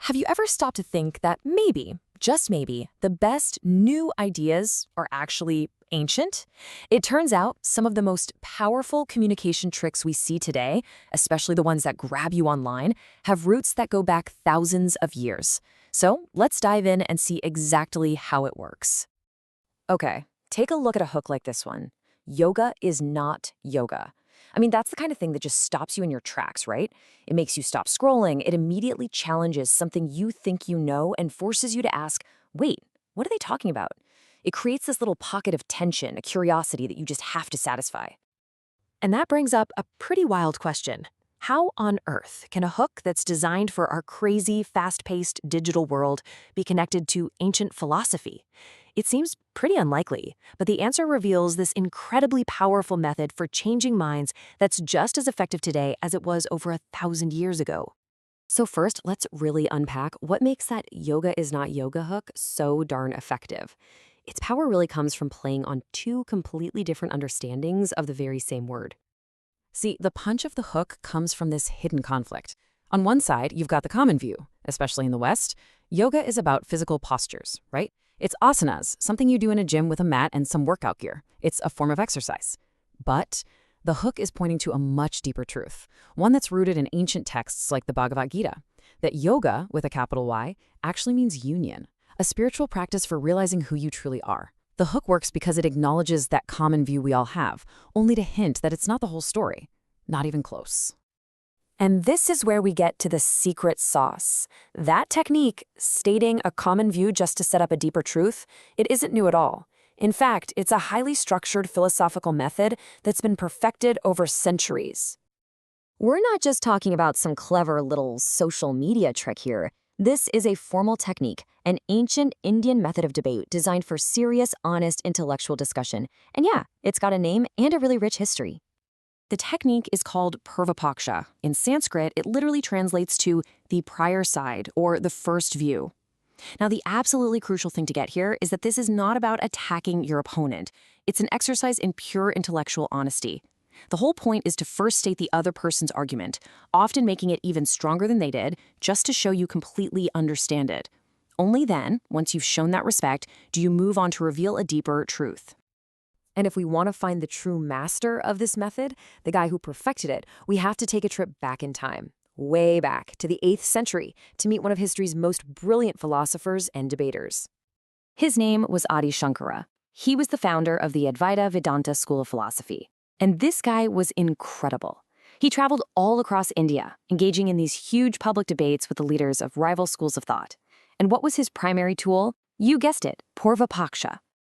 Have you ever stopped to think that maybe, just maybe, the best new ideas are actually ancient? It turns out some of the most powerful communication tricks we see today, especially the ones that grab you online, have roots that go back thousands of years. So let's dive in and see exactly how it works. Okay, take a look at a hook like this one. Yoga is not yoga. I mean, that's the kind of thing that just stops you in your tracks, right? It makes you stop scrolling. It immediately challenges something you think you know and forces you to ask, wait, what are they talking about? It creates this little pocket of tension, a curiosity that you just have to satisfy. And that brings up a pretty wild question. How on earth can a hook that's designed for our crazy, fast-paced digital world be connected to ancient philosophy? It seems pretty unlikely, but the answer reveals this incredibly powerful method for changing minds that's just as effective today as it was over 1,000 years ago. So first, let's really unpack what makes that yoga is not yoga hook so darn effective. Its power really comes from playing on two completely different understandings of the very same word. See, the punch of the hook comes from this hidden conflict. On one side, you've got the common view, especially in the West. Yoga is about physical postures, right? It's asanas, something you do in a gym with a mat and some workout gear. It's a form of exercise. But the hook is pointing to a much deeper truth, one that's rooted in ancient texts like the Bhagavad Gita, that yoga, with a capital Y, actually means union, a spiritual practice for realizing who you truly are. The hook works because it acknowledges that common view we all have, only to hint that it's not the whole story. Not even close. And this is where we get to the secret sauce. That technique, stating a common view just to set up a deeper truth, it isn't new at all. In fact, it's a highly structured philosophical method that's been perfected over centuries. We're not just talking about some clever little social media trick here. This is a formal technique, an ancient Indian method of debate designed for serious, honest intellectual discussion. And yeah, it's got a name and a really rich history. The technique is called Pūrvapakṣa. In Sanskrit, it literally translates to the prior side or the first view. Now, the absolutely crucial thing to get here is that this is not about attacking your opponent. It's an exercise in pure intellectual honesty. The whole point is to first state the other person's argument, often making it even stronger than they did, just to show you completely understand it. Only then, once you've shown that respect, do you move on to reveal a deeper truth. And if we want to find the true master of this method, the guy who perfected it, we have to take a trip back in time, way back to the 8th century, to meet one of history's most brilliant philosophers and debaters. His name was Adi Shankara. He was the founder of the Advaita Vedānta school of philosophy. And this guy was incredible. He traveled all across India, engaging in these huge public debates with the leaders of rival schools of thought. And what was his primary tool? You guessed it, Pūrvapakṣa.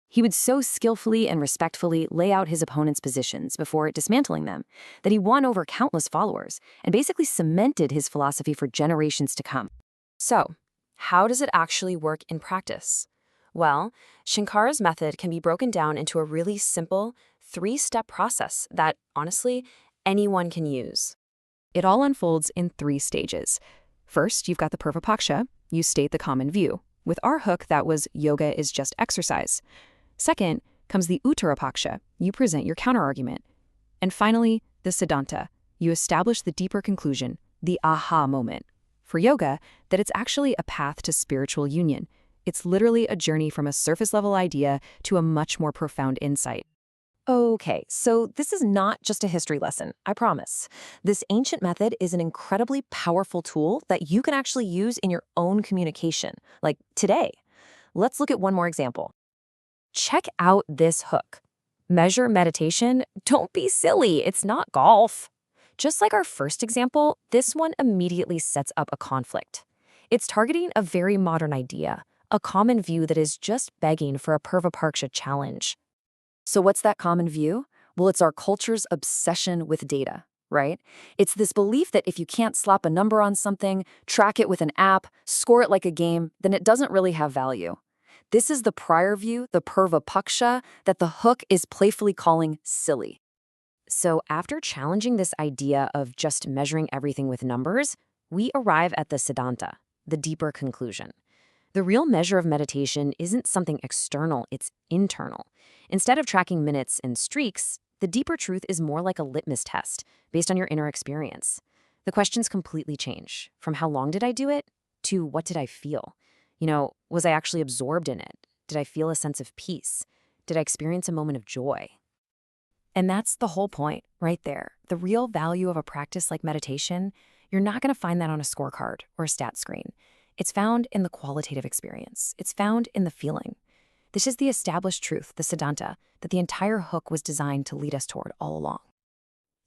He would so skillfully and respectfully lay out his opponent's positions before dismantling them that he won over countless followers and basically cemented his philosophy for generations to come. So, how does it actually work in practice? Well, Shankara's method can be broken down into a really simple, 3-step process that, honestly, anyone can use. It all unfolds in 3 stages. First, you've got the Pūrvapakṣa. You state the common view. With our hook, that was yoga is just exercise. Second comes the Uttapākṣa. You present your counterargument. And finally, the Siddhānta. You establish the deeper conclusion, the aha moment. For yoga, that it's actually a path to spiritual union. It's literally a journey from a surface-level idea to a much more profound insight. Okay, so this is not just a history lesson, I promise. This ancient method is an incredibly powerful tool that you can actually use in your own communication, like today. Let's look at one more example. Check out this hook. Measure meditation. Don't be silly, it's not golf. Just like our first example, this one immediately sets up a conflict. It's targeting a very modern idea, a common view that is just begging for a Pūrvapakṣa challenge. So what's that common view? Well, it's our culture's obsession with data, right? It's this belief that if you can't slap a number on something, track it with an app, score it like a game, then it doesn't really have value. This is the prior view, the Pūrvapakṣa, that the hook is playfully calling silly. So after challenging this idea of just measuring everything with numbers, we arrive at the Siddhānta, the deeper conclusion. The real measure of meditation isn't something external, it's internal. Instead of tracking minutes and streaks, the deeper truth is more like a litmus test based on your inner experience. The questions completely change, from how long did I do it to what did I feel? Was I actually absorbed in it? Did I feel a sense of peace? Did I experience a moment of joy? And that's the whole point right there. The real value of a practice like meditation, you're not going to find that on a scorecard or a stat screen. It's found in the qualitative experience. It's found in the feeling. This is the established truth, the Siddhānta, that the entire hook was designed to lead us toward all along.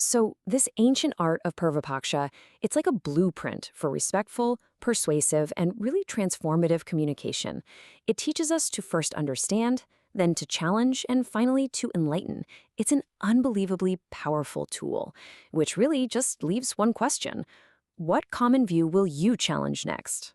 So this ancient art of Pūrvapakṣa, it's like a blueprint for respectful, persuasive, and really transformative communication. It teaches us to first understand, then to challenge, and finally to enlighten. It's an unbelievably powerful tool, which really just leaves one question. What common view will you challenge next?